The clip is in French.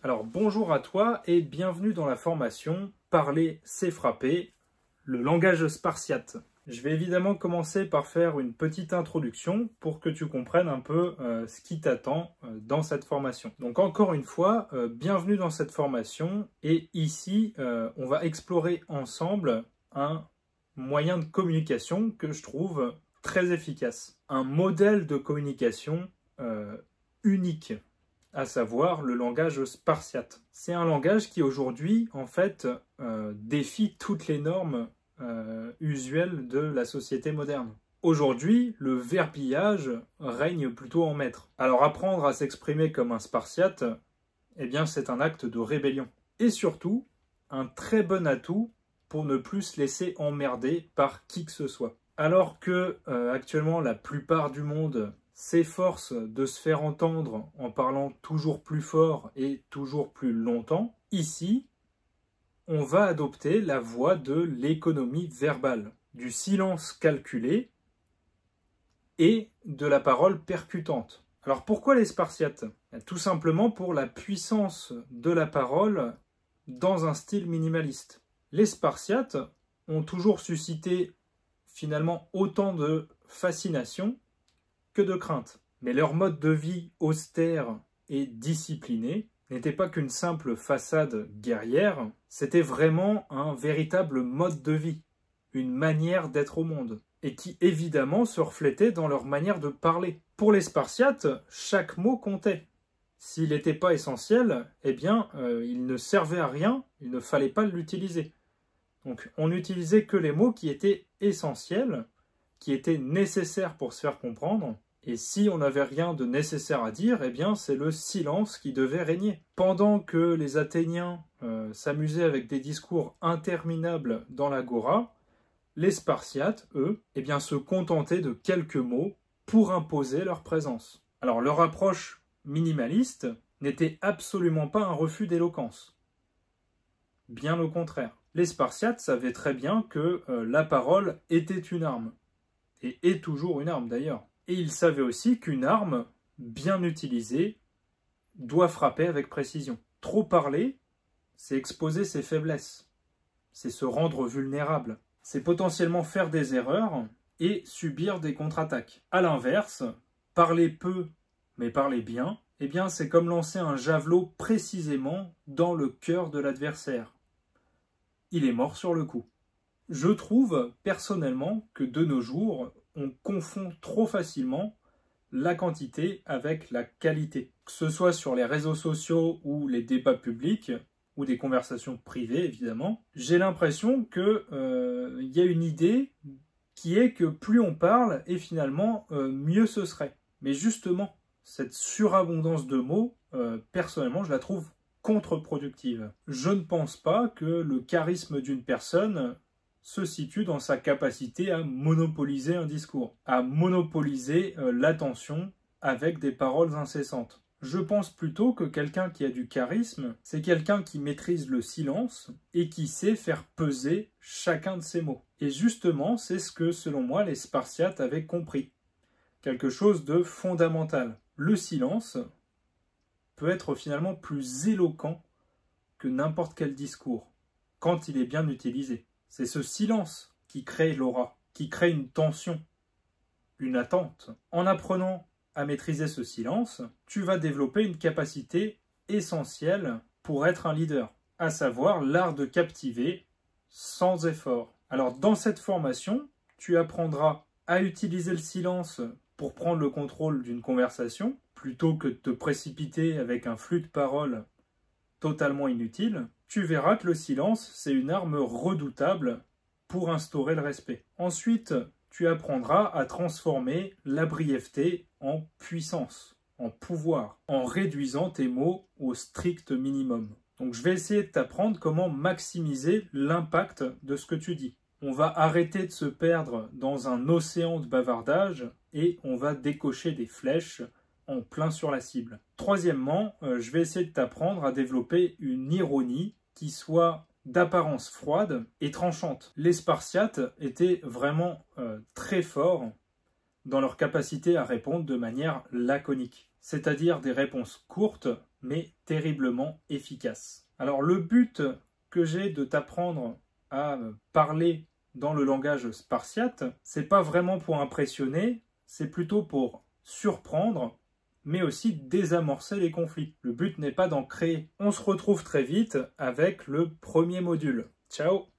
Alors bonjour à toi et bienvenue dans la formation Parler, c'est frapper, le langage spartiate. Je vais évidemment commencer par faire une petite introduction pour que tu comprennes un peu ce qui t'attend dans cette formation. Donc encore une fois, bienvenue dans cette formation et ici on va explorer ensemble un moyen de communication que je trouve très efficace. Un modèle de communication unique, à savoir le langage spartiate. C'est un langage qui aujourd'hui, en fait, défie toutes les normes usuelles de la société moderne. Aujourd'hui, le verbiage règne plutôt en maître. Alors apprendre à s'exprimer comme un spartiate, eh bien c'est un acte de rébellion. Et surtout, un très bon atout pour ne plus se laisser emmerder par qui que ce soit. Alors que actuellement la plupart du monde s'efforce de se faire entendre en parlant toujours plus fort et toujours plus longtemps, ici, on va adopter la voie de l'économie verbale, du silence calculé et de la parole percutante. Alors pourquoi les spartiates? Tout simplement pour la puissance de la parole dans un style minimaliste. Les spartiates ont toujours suscité finalement autant de fascination que de crainte. Mais leur mode de vie austère et discipliné n'était pas qu'une simple façade guerrière, c'était vraiment un véritable mode de vie, une manière d'être au monde, et qui évidemment se reflétait dans leur manière de parler. Pour les Spartiates, chaque mot comptait. S'il n'était pas essentiel, eh bien, il ne servait à rien, il ne fallait pas l'utiliser. Donc, on n'utilisait que les mots qui étaient essentiels, qui étaient nécessaires pour se faire comprendre. Et si on n'avait rien de nécessaire à dire, eh bien c'est le silence qui devait régner. Pendant que les Athéniens s'amusaient avec des discours interminables dans l'agora, les Spartiates, eux, eh bien, se contentaient de quelques mots pour imposer leur présence. Alors leur approche minimaliste n'était absolument pas un refus d'éloquence. Bien au contraire. Les Spartiates savaient très bien que la parole était une arme, et est toujours une arme d'ailleurs. Et ils savaient aussi qu'une arme, bien utilisée, doit frapper avec précision. Trop parler, c'est exposer ses faiblesses, c'est se rendre vulnérable, c'est potentiellement faire des erreurs et subir des contre-attaques. A l'inverse, parler peu, mais parler bien, eh bien c'est comme lancer un javelot précisément dans le cœur de l'adversaire. Il est mort sur le coup. Je trouve personnellement que de nos jours, on confond trop facilement la quantité avec la qualité. Que ce soit sur les réseaux sociaux ou les débats publics, ou des conversations privées évidemment, j'ai l'impression qu'il y a une idée qui est que plus on parle, et finalement, mieux ce serait. Mais justement, cette surabondance de mots, personnellement, je la trouve contre-productive. Je ne pense pas que le charisme d'une personne se situe dans sa capacité à monopoliser un discours, à monopoliser l'attention avec des paroles incessantes. Je pense plutôt que quelqu'un qui a du charisme, c'est quelqu'un qui maîtrise le silence et qui sait faire peser chacun de ses mots. Et justement, c'est ce que, selon moi, les Spartiates avaient compris. Quelque chose de fondamental. Le silence peut être finalement plus éloquent que n'importe quel discours, quand il est bien utilisé. C'est ce silence qui crée l'aura, qui crée une tension, une attente. En apprenant à maîtriser ce silence, tu vas développer une capacité essentielle pour être un leader, à savoir l'art de captiver sans effort. Alors dans cette formation, tu apprendras à utiliser le silence pour prendre le contrôle d'une conversation, plutôt que de te précipiter avec un flux de paroles totalement inutile. Tu verras que le silence, c'est une arme redoutable pour instaurer le respect. Ensuite, tu apprendras à transformer la brièveté en puissance, en pouvoir, en réduisant tes mots au strict minimum. Donc je vais essayer de t'apprendre comment maximiser l'impact de ce que tu dis. On va arrêter de se perdre dans un océan de bavardage et on va décocher des flèches en plein sur la cible. Troisièmement, je vais essayer de t'apprendre à développer une ironie qui soit d'apparence froide et tranchante. Les Spartiates étaient vraiment très forts dans leur capacité à répondre de manière laconique, c'est-à-dire des réponses courtes mais terriblement efficace. Alors le but que j'ai de t'apprendre à parler dans le langage spartiate, c'est pas vraiment pour impressionner, c'est plutôt pour surprendre, mais aussi désamorcer les conflits. Le but n'est pas d'en créer. On se retrouve très vite avec le premier module. Ciao!